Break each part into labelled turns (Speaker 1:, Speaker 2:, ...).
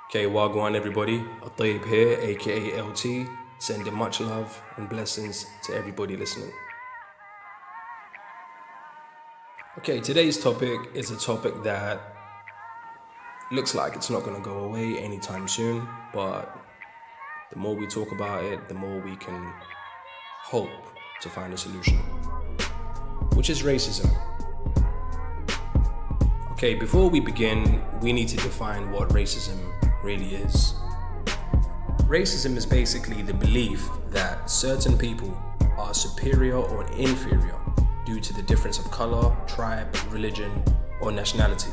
Speaker 1: Okay, Wagwan everybody, El-Tayeb here, aka LT, sending much love and blessings to everybody listening. Okay, today's topic is a topic that looks like it's not going to go away anytime soon, but the more we talk about it, the more we can hope to find a solution, which is racism. Okay, before we begin, we need to define what racism really is. Racism is basically the belief that certain people are superior or inferior due to the difference of color, tribe, religion, or nationality.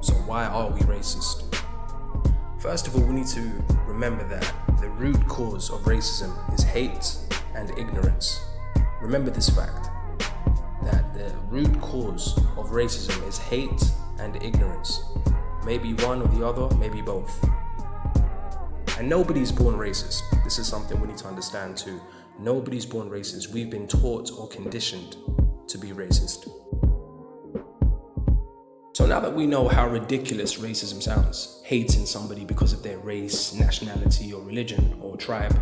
Speaker 1: So why are we racist? First of all, we need to remember that the root cause of racism is hate and ignorance. Remember this fact, that the root cause of racism is hate and ignorance. Maybe one or the other, maybe both. And nobody's born racist. This is something we need to understand too. Nobody's born racist. We've been taught or conditioned to be racist. So now that we know how ridiculous racism sounds, hating somebody because of their race, nationality, or religion, or tribe,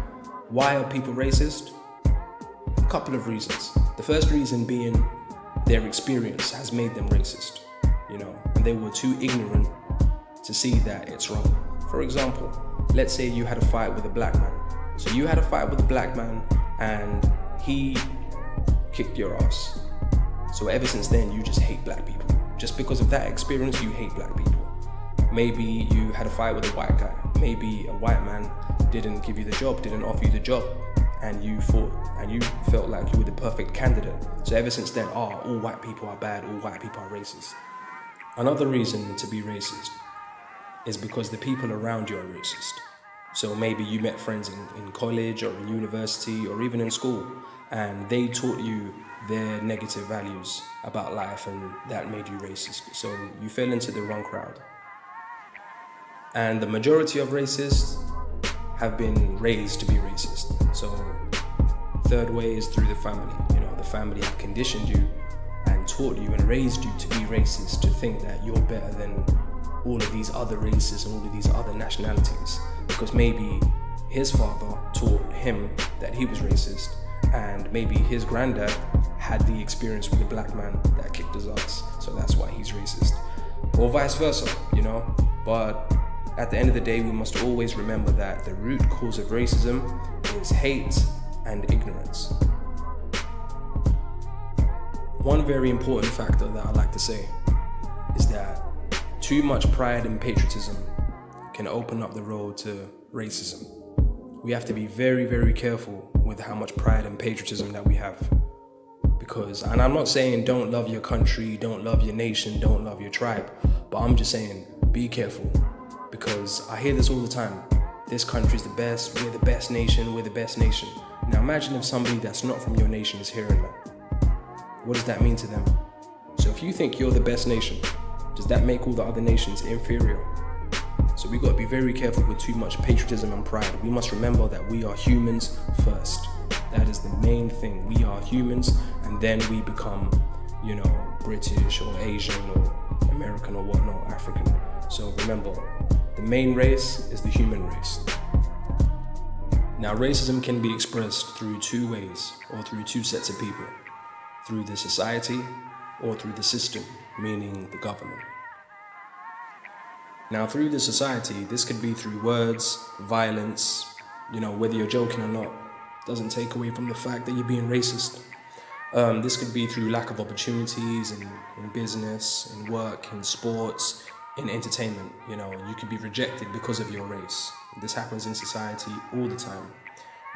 Speaker 1: why are people racist? A couple of reasons. The first reason being their experience has made them racist, and they were too ignorant to see that it's wrong. For example, let's say you had a fight with a black man. So you had a fight with a black man and he kicked your ass. So ever since then, you just hate black people. Just because of that experience, you hate black people. Maybe you had a fight with a white guy. Maybe a white man didn't give you the job, didn't offer you the job, and you felt like you were the perfect candidate. So ever since then, all white people are bad, all white people are racist. Another reason to be racist is because the people around you are racist. So maybe you met friends in college or in university or even in school, and they taught you their negative values about life, and that made you racist. So you fell into the wrong crowd. And the majority of racists have been raised to be racist. So third way is through the family. The family have conditioned you and taught you and raised you to be racist, to think that you're better than all of these other races and all of these other nationalities, because maybe his father taught him that he was racist, and maybe his granddad had the experience with a black man that kicked his ass, so that's why he's racist, or vice versa, But at the end of the day, we must always remember that the root cause of racism is hate and ignorance. One very important factor that I like to say is that too much pride and patriotism can open up the road to racism. We have to be very, very careful with how much pride and patriotism that we have. And I'm not saying don't love your country, don't love your nation, don't love your tribe, but I'm just saying be careful, because I hear this all the time. This country's the best, we're the best nation, we're the best nation. Now imagine if somebody that's not from your nation is hearing that. What does that mean to them? So if you think you're the best nation, does that make all the other nations inferior? So we got to be very careful with too much patriotism and pride. We must remember that we are humans first. That is the main thing. We are humans, and then we become, British or Asian or American or whatnot, African. So remember, the main race is the human race. Now, racism can be expressed through two ways, or through two sets of people. Through the society or through the system, meaning the government. Now, through the society, this could be through words, violence, whether you're joking or not, doesn't take away from the fact that you're being racist. This could be through lack of opportunities in business, in work, in sports, in entertainment. You could be rejected because of your race. This happens in society all the time.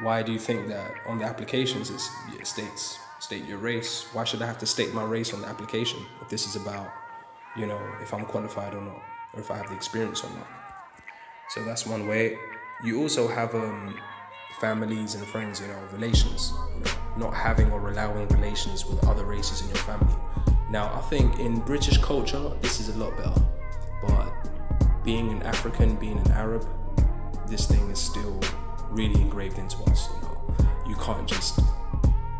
Speaker 1: Why do you think that on the applications it states, state your race? Why should I have to state my race on the application if this is about, if I'm qualified or not, or if I have the experience or not? So that's one way. You also have families and friends, relations, not having or allowing relations with other races in your family. Now, I think in British culture, this is a lot better, but being an African, being an Arab, this thing is still really engraved into us. You can't just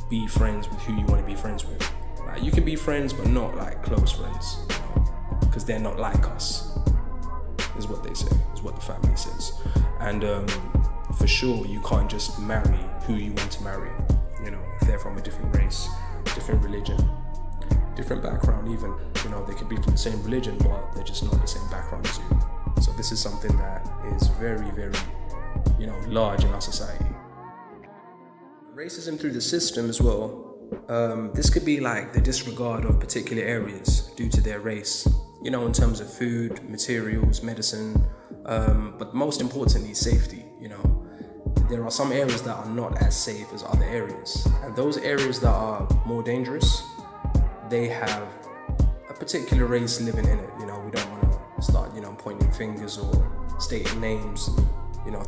Speaker 1: be friends with who you want to be friends with. Like, you can be friends, but not like close friends, because they're not like us. is what they say, is what the family says. And for sure, you can't just marry who you want to marry. You know, if they're from a different race, different religion, different background even. You know, they could be from the same religion, but they're just not the same background as you. So this is something that is very, very, large in our society. Racism through the system as well. This could be like the disregard of particular areas due to their race, in terms of food, materials, medicine, but most importantly, safety. There are some areas that are not as safe as other areas, and those areas that are more dangerous, they have a particular race living in it. We don't want to start, pointing fingers or stating names,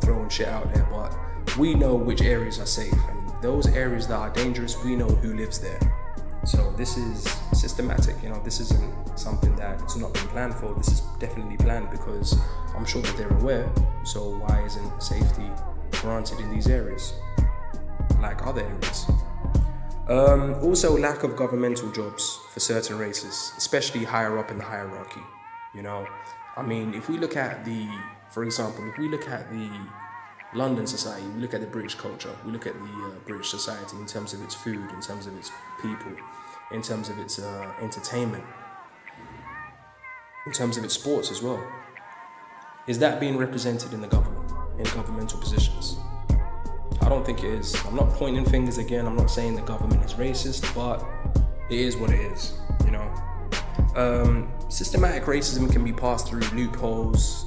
Speaker 1: throwing shit out there, but we know which areas are safe, and those areas that are dangerous, we know who lives there. So this is systematic. This isn't something that's not been planned for. This is definitely planned, because I'm sure that they're aware. So why isn't safety granted in these areas like other areas? Also, lack of governmental jobs for certain races, especially higher up in the hierarchy. If we look at for example, if we look at the London society, we look at the British culture, we look at the British society in terms of its food, in terms of its people, in terms of its entertainment, in terms of its sports as well. Is that being represented in the government, in governmental positions? I don't think it is. I'm not pointing fingers again. I'm not saying the government is racist, but it is what it is, Systematic racism can be passed through loopholes,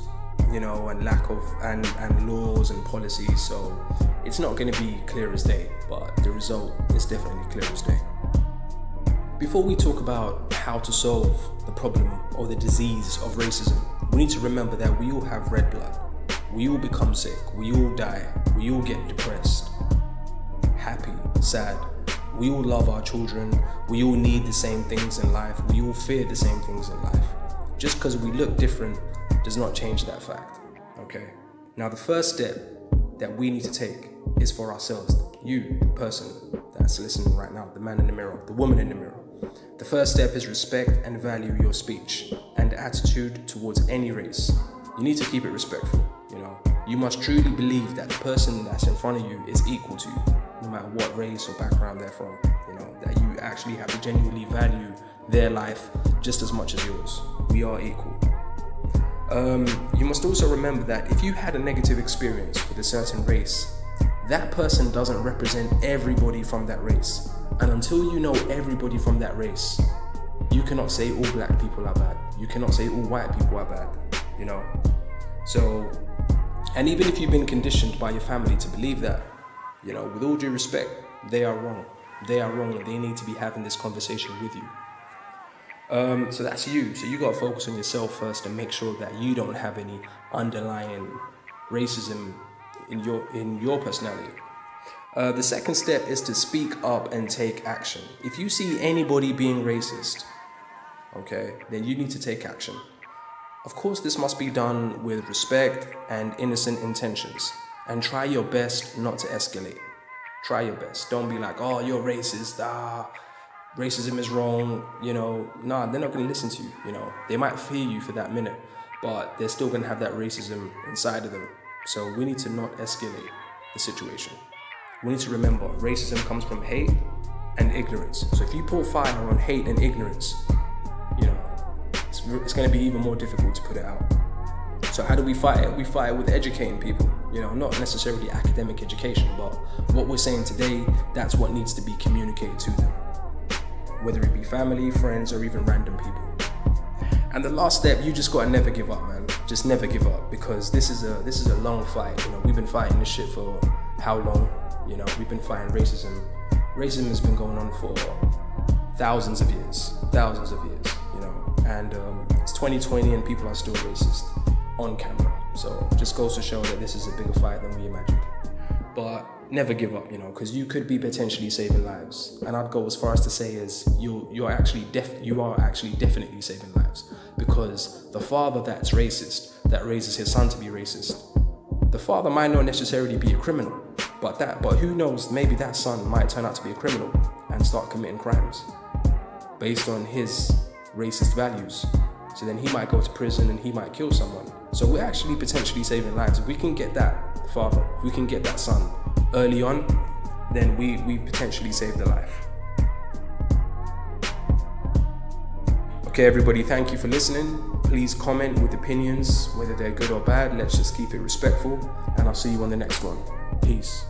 Speaker 1: and lack of and laws and policies. So it's not going to be clear as day, but the result is definitely clear as day. Before we talk about how to solve the problem or the disease of racism, we need to remember that we all have red blood. We all become sick. We all die. We all get depressed, happy, sad. We all love our children. We all need the same things in life. We all fear the same things in life. Just because we look different does not change that fact, okay? Now, the first step that we need to take is for ourselves. You, the person that's listening right now, the man in the mirror, the woman in the mirror. The first step is respect and value your speech and attitude towards any race. You need to keep it respectful, You must truly believe that the person that's in front of you is equal to you, no matter what race or background they're from, that you actually have to genuinely value their life just as much as yours. We are equal. You must also remember that if you had a negative experience with a certain race, that person doesn't represent everybody from that race. And until you know everybody from that race, you cannot say all black people are bad. You cannot say all white people are bad, So, and even if you've been conditioned by your family to believe that, with all due respect, they are wrong. They are wrong, and they need to be having this conversation with you. So that's you. So you got to focus on yourself first and make sure that you don't have any underlying racism in your personality. The second step is to speak up and take action. If you see anybody being racist, okay, then you need to take action. Of course, this must be done with respect and innocent intentions, and try your best not to escalate. Try your best. Don't be like, oh, you're racist. Racism is wrong. Nah, they're not going to listen to you. They might fear you for that minute, but they're still going to have that racism inside of them. So we need to not escalate the situation. We need to remember, racism comes from hate and ignorance. So if you pour fire on hate and ignorance, it's going to be even more difficult to put it out. So how do we fight it? We fight it with educating people, not necessarily academic education, but what we're saying today, that's what needs to be communicated to them, whether it be family, friends, or even random people. And the last step, you just got to never give up, man. Just never give up, because this is a long fight. We've been fighting this shit for how long? We've been fighting racism. Racism has been going on for thousands of years, and it's 2020 and people are still racist on camera. So it just goes to show that this is a bigger fight than we imagined. But never give up, because you could be potentially saving lives. And I'd go as far as to say is you are actually definitely saving lives, because the father that's racist, that raises his son to be racist, the father might not necessarily be a criminal, but who knows, maybe that son might turn out to be a criminal and start committing crimes based on his racist values. So then he might go to prison and he might kill someone. So we're actually potentially saving lives. If we can get that father, if we can get that son early on, then we potentially saved a life. Okay, everybody, thank you for listening. Please comment with opinions, whether they're good or bad. Let's just keep it respectful, and I'll see you on the next one. Peace.